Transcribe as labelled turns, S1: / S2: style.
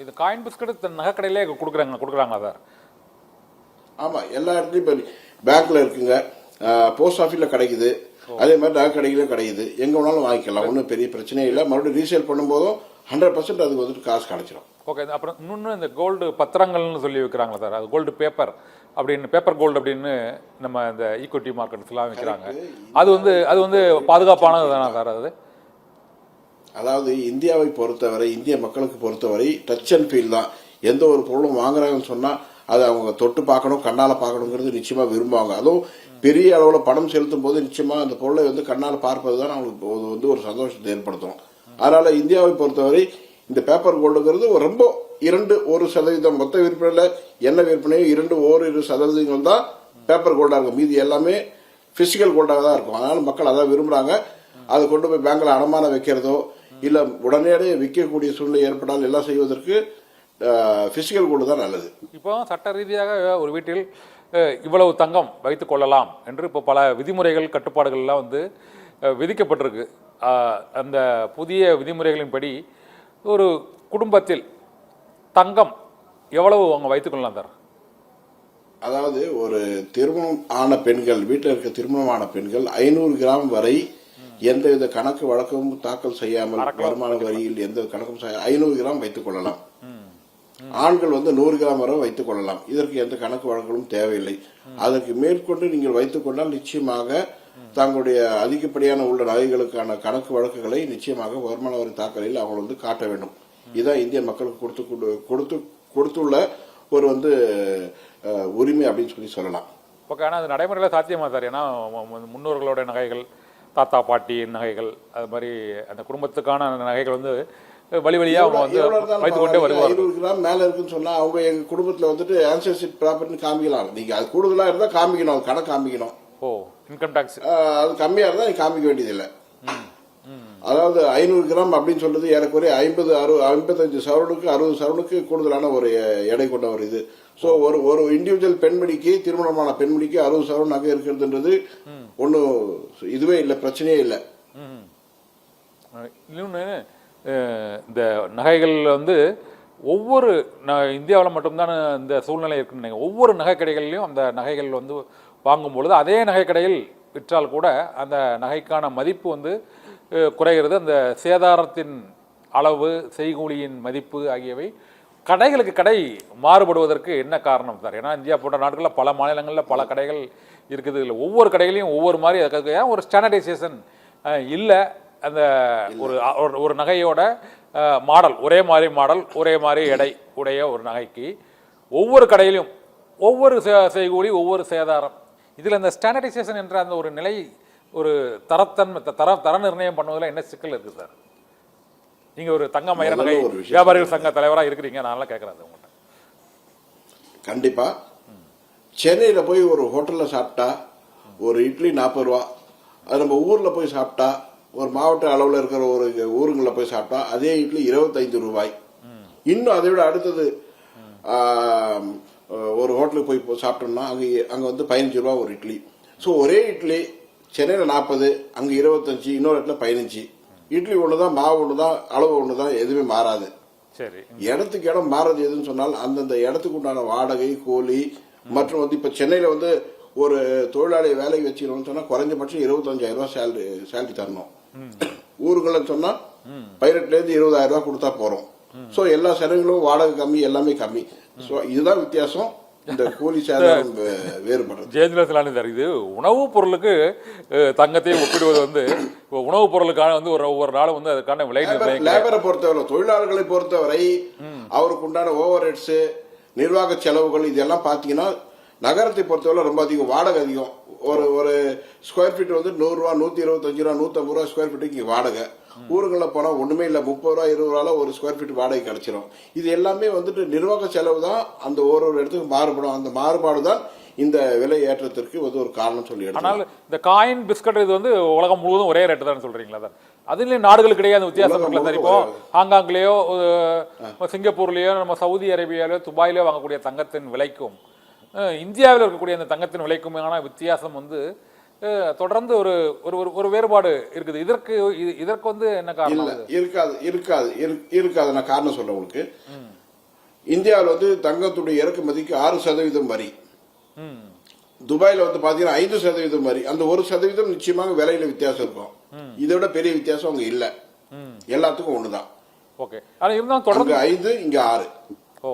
S1: இது coin biscuit நகைக்கடையிலே கொடுக்குறாங்களா sir?
S2: ஆமாம், எல்லா இடத்துலையும் இப்போ பேங்க்ல இருக்குங்க, போஸ்ட் ஆஃபீஸில் கிடைக்குது, அதே மாதிரி நகை கடையிலும் கிடைக்குது. எங்கே வேணாலும் வாங்கிக்கலாம், ஒன்றும் பெரிய பிரச்சனையே இல்லை. மறுபடியும் ரீசேல் பண்ணும்போதும் 100% அதுக்கு வந்துட்டு காசு கிடைச்சிடும்.
S1: ஓகே. அப்புறம் இன்னொன்று இந்த கோல்டு பத்திரங்கள்னு சொல்லி வைக்கிறாங்களா சார்? அது கோல்டு பேப்பர் அப்படின்னு, பேப்பர் கோல்டு அப்படின்னு நம்ம இந்த ஈக்விட்டி மார்க்கெட்ஸ்லாம் வைக்கிறாங்க. அது வந்து பாதுகாப்பானது தானே சார்?
S2: அதாவது இந்தியாவை பொறுத்தவரை, இந்திய மக்களுக்கு பொறுத்தவரை டச் அண்ட் ஃபீல் தான். எந்த ஒரு பொருளும் வாங்குறாங்கன்னு சொன்னால் அதை அவங்க தொட்டு பார்க்கணும், கண்ணால் பார்க்கணுங்கிறது நிச்சயமாக விரும்புவாங்க. அதுவும் பெரிய அளவில் பணம் செலுத்தும் போது நிச்சயமாக அந்த பொருளை வந்து கண்ணால் பார்ப்பது தான் அவங்களுக்கு வந்து ஒரு சந்தோஷத்தை ஏற்படுத்தும். அதனால இந்தியாவை பொறுத்தவரை இந்த பேப்பர் கோல்டுங்கிறது ரொம்ப 1% மொத்த விற்பனையில் என்ன விற்பனையும் 2-1% தான் பேப்பர் கோல்டாக இருக்கும். மீதி எல்லாமே பிசிக்கல் கோல்டாக தான் இருக்கும். அதனால மக்கள் அதான் விரும்புறாங்க. அதை கொண்டு போய் பேங்க்ல அடமானம் வைக்கிறதோ இல்ல உடனடியே விற்கக்கூடிய சூழ்நிலை ஏற்பட்டால் எல்லாம் செய்வதற்கு பிசிக்கல் கோல்டு தான் நல்லது.
S1: இப்போ சட்ட ரீதியாக ஒரு வீட்டில் இவ்வளவு தங்கம் வைத்துக் கொள்ளலாம் என்று இப்போ பல விதிமுறைகள் கட்டுப்பாடுகள்லாம் வந்து விதிக்கப்பட்டிருக்கு. அந்த புதிய விதிமுறைகளின்படி ஒரு குடும்பத்தில் தங்கம் எவ்வளவு அவங்க வைத்துக் கொள்ளலாம் சார்?
S2: அதாவது ஒரு திருமணம் ஆன பெண்கள், வீட்டில் இருக்க திருமணமான பெண்கள் 500 கிராம் வரை எந்தவித கணக்கு வழக்கமும் தாக்கல் செய்யாமல், வருமான வரியில் எந்த கணக்கும் 500 கிராம் வைத்துக் கொள்ளலாம். ஆண்கள் வந்து 100 கிராம் வரை வைத்துக் கொள்ளலாம். இதற்கு எந்த கணக்கு வழக்குகளும் தேவையில்லை. அதற்கு மேற்கொண்டு நீங்கள் வைத்துக் கொண்டால் நிச்சயமாக தங்களுடைய அதிகப்படியான உள்ள நகைகளுக்கான கணக்கு வழக்குகளை நிச்சயமாக வருமான வரி தாக்கலில் அவங்க வந்து காட்ட வேண்டும். இதுதான் இந்திய மக்களுக்கு கொடுத்துள்ள ஒரு வந்து உரிமை அப்படின்னு சொல்லலாம்.
S1: ஓகே. ஆனால் அது நடைமுறையில் சாத்தியமா சார்? ஏன்னா முன்னோர்களோட நகைகள், தாத்தா பாட்டி நகைகள், அது மாதிரி அந்த குடும்பத்துக்கான நகைகள் வந்து வழி வழியா அவங்க வந்து வைத்துக் கொண்டே வருவாங்க.
S2: 500 கிராம் மேல இருக்குன்னு சொன்னா அவங்க எங்க குடும்பத்துல வந்துட்டு ஆன்சர்ஷிப் ப்ராப்பர்ட்டி காமிக்கலாம். நீங்க அது கூடுதலா இருந்தா காமிக்கணும், அது கணக்கு காமிக்கணும்.
S1: ஓ, இன்கம் டாக்ஸ்
S2: அது கம்மியா இருந்தா நீங்க காமிக்க வேண்டியதில்லை. அதாவது 500 கிராம் அப்படின்னு சொல்றது ஏறக்குறைய 55 சவரனுக்கு 60 சவரனுக்கு கூடுதலான ஒரு எடை கொண்ட ஒரு இது. சோ ஒரு இண்டிவிஜுவல் பெண்மணிக்கு, திருமணமான பெண்மணிக்கு 60 சவரன் நகை இருக்கிறதுன்றது ஒன்னும் இதுவே இல்லை, பிரச்சனையே இல்லை.
S1: இன்னொன்று, இந்த நகைகள் வந்து ஒவ்வொரு இந்தியாவில் மட்டும்தான் இந்த சூழ்நிலை இருக்குன்னு, ஒவ்வொரு நகை கடைகள்லையும் அந்த நகைகள் வந்து வாங்கும்பொழுது அதே நகை கடையில் விற்றால் கூட அந்த நகைக்கான மதிப்பு வந்து குறைகிறது. அந்த சேதாரத்தின் அளவு, செய்கூலியின் மதிப்பு ஆகியவை கடைகளுக்கு கடை மாறுபடுவதற்கு என்ன காரணம் சார்? ஏன்னா இந்தியா போன்ற நாடுகளில் பல மாநிலங்களில் பல கடைகள் இருக்குது. இல்லை ஒவ்வொரு கடைகளையும் ஒவ்வொரு மாதிரி ஒரு ஸ்டாண்டர்டைசேஷன் இல்லை. அந்த ஒரு நகையோட மாடல் ஒரே மாதிரி எடை உடைய ஒரு நகைக்கு ஒவ்வொரு கடையிலும் ஒவ்வொரு செய்கூலி, ஒவ்வொரு சேதாரம். இதில் இந்த ஸ்டாண்டர்டைசேஷன் என்ற அந்த ஒரு நிலை, ஒரு தர நிர்ணயம் பண்ணுவதில் என்ன சிக்கல் இருக்குது சார்? நீங்க ஒரு தங்க மயிர நகை வியாபாரிகள் சங்க தலைவராக இருக்கிறீங்க, நான் கேட்கறேன் உங்கள்கிட்ட.
S2: கண்டிப்பா சென்னையில போய் ஒரு ஹோட்டல்ல சாப்பிட்டா ஒரு இட்லி 40 ரூபா, அது நம்ம ஊர்ல போய் சாப்பிட்டா, ஒரு மாவட்ட அளவில் இருக்கிற ஒரு ஊருங்களில் போய் சாப்பிட்டா அதே இட்லி 25 ரூபாய். இன்னும் அதை விட அடுத்தது ஒரு ஹோட்டலுக்கு போய் சாப்பிட்டோம்னா அங்க வந்து 15 ரூபா ஒரு இட்லி. ஸோ ஒரே இட்லி சென்னையில் 40, அங்க 25, இன்னொரு இடத்துல 15. இட்லி ஒண்ணுதான், மாவு ஒண்ணுதான், அளவு ஒண்ணுதான், எதுவுமே மாறாது.
S1: சரி,
S2: இடத்துக்கு இடம் மாறது எதுன்னு சொன்னால் அந்தந்த இடத்துக்கு உண்டான வாடகை, கூலி மற்றும் வந்து இப்ப சென்னையில வந்து ஒரு தொழிலாளியை வேலைக்கு வச்சுக்கணும்னு சொன்னா குறைஞ்சபட்சம் 25,000 ரூபாய் சேலரி தரணும். ஊருங்கள்னு சொன்னா 18,000 இருந்து 20,000 ரூபாய் கொடுத்தா போறோம். சோ எல்லா செலவுகளும் வாடகை கம்மி, எல்லாமே கம்மி. சோ இதுதான் வித்தியாசம். இந்த கூலி சேதாரம் வேறுபடுறது.
S1: ஜெயந்திரன் சார், இது உணவுப் பொருளுக்கு தங்கத்தையும் ஒப்பிடுவது வந்து உணவுப் பொருளுக்கான வந்து ஒவ்வொரு நாளும் வந்து அதுக்கான விலை
S2: லேபரை பொறுத்தவரை, தொழிலாளர்களை பொறுத்தவரை அவருக்கு உண்டான ஓவர் ஹெட்ஸ், நிர்வாக செலவுகள் இதெல்லாம் பாத்தீங்கன்னா நகரத்தை பொறுத்தவரை ரொம்ப அதிகம், வாடகை அதிகம். ஒரு ஸ்கொயர் ஃபீட் வந்து 100 ரூபா, 125 ரூபா, 150 ரூபா ஸ்கொயர் ஃபீட்டுக்கு இங்க வாடகை. ஊருங்களில் போனா ஒண்ணுமே இல்லை, 30 ரூபா 20 ரூபால ஒரு ஸ்கொயர் ஃபீட் வாடகை கிடைச்சிடும். இது எல்லாமே வந்துட்டு நிர்வாக செலவு தான் அந்த ஒரு இடத்துக்கு மாறுபடும். அந்த மாறுபாடு தான் இந்த விலை ஏற்றத்திற்கு வந்து ஒரு காரணம் சொல்லி.
S1: ஆனால் இந்த காயின் பிஸ்கட் இது வந்து உலகம் முழுவதும் ஒரே ரேட்டு தான் சொல்றீங்களா சார்? அதுலயும் நாடுகளுக்கு கிடையாது வித்தியாசம் இருக்குல்ல சார்? இப்போ ஹாங்காங்லயோ, சிங்கப்பூர்லயோ, நம்ம சவுதி அரேபியாலயோ, துபாயிலயோ வாங்கக்கூடிய தங்கத்தின் விலைக்கும் இந்தியாவில் இருக்கக்கூடிய அந்த தங்கத்தின் விலைக்குமான வித்தியாசம் வந்து தொடர்ந்து ஒரு வேறுபாடு இருக்குது. இதற்கு வந்து என்ன காரணம்?
S2: இருக்காது. நான் காரணம் சொல்றேன் உங்களுக்கு. இந்தியாவில் வந்து தங்கத்துடைய இறக்குமதிக்கு 6% வரி,
S1: ம்
S2: துபாயில வந்து பாத்தீங்கன்னா 5% வரி. அந்த 1% நிச்சயமாக விலையில வித்தியாசம் இருக்கும். இதை விட பெரிய வித்தியாசம் அங்க இல்ல, எல்லாத்துக்கும் ஒண்ணுதான்.
S1: ஓகே. ஆனா இருந்தாலும் தொடர்ந்து
S2: 5 இங்க 6.
S1: ஓ